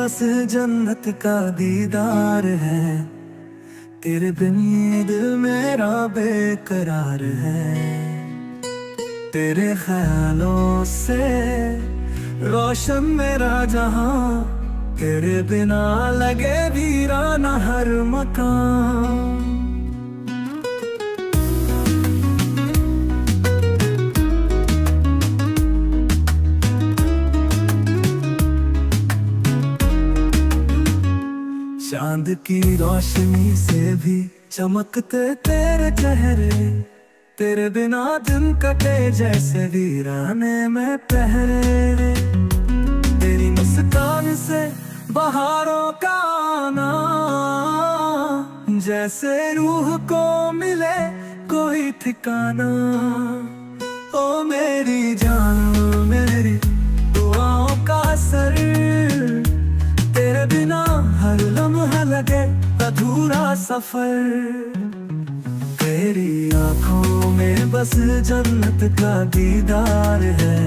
बस जन्नत का दीदार है। तेरे बिन ये दिल मेरा बेकरार है। तेरे ख्यालों से रोशन मेरा जहां, तेरे बिना लगे वीराना हर मकान। चांद की रोशनी से भी चमकते तेरे चेहरे। तेरे बिना दिन कटे जैसे वीराने में पहरे। तेरी मुस्कान से बहारों का आना, जैसे रूह को मिले कोई ठिकाना। ओ मेरी जान मेरी दुआओं का असर, तेरे बिना हर लम्हा लगे अधूरा सफर। तेरी आंखों में बस जन्नत का दीदार है।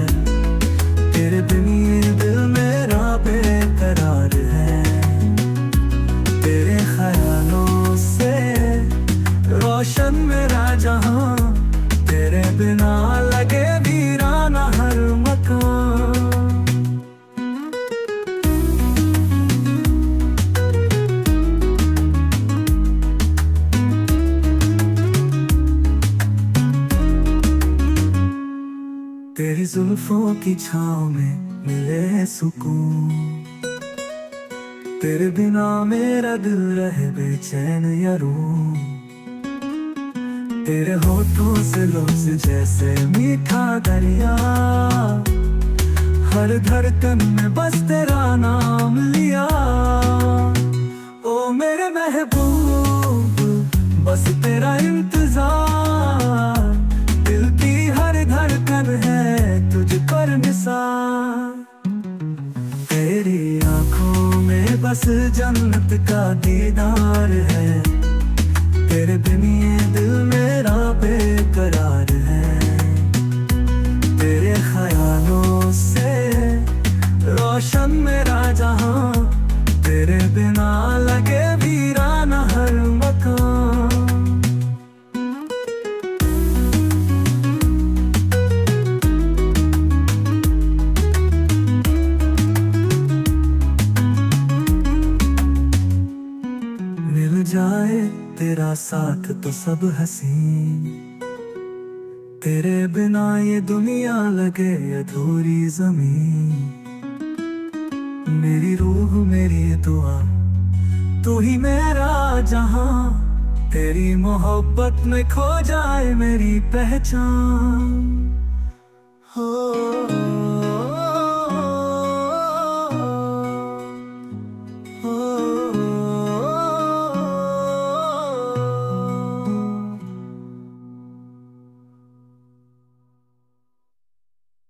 तेरे बिन ये दिल मेरा बेकरार है। तेरे ख्यालों से रोशन मेरा जहां, तेरे बिना लगे वीराना हर मकान। तेरी जुल्फों की छाँव में मिले सुकून। तेरे बिना मेरा दिल रहे बेचैन या रूम। तेरे होठों से लफ्ज जैसे मीठा दरिया, हर धड़कन में बस तेरा नाम लिया। ओ मेरे महबूब बस तेरा इंतजार, दिल की हर धड़कन है तुझ पर निसार। तेरी आंखों में बस जन्नत का दीदार है। तेरे बिन ये दिल मेरा बेकरार है। तेरे ख्यालों से रोशन मेरा जहां, तेरे बिना लगे वीराना हर मकान। मिल जाए तेरा साथ तो सब हसीन, तेरे बिना ये दुनिया लगे अधूरी जमीन। मेरी रूह मेरी दुआ तू ही मेरा जहां, तेरी मोहब्बत में खो जाए मेरी पहचान। हो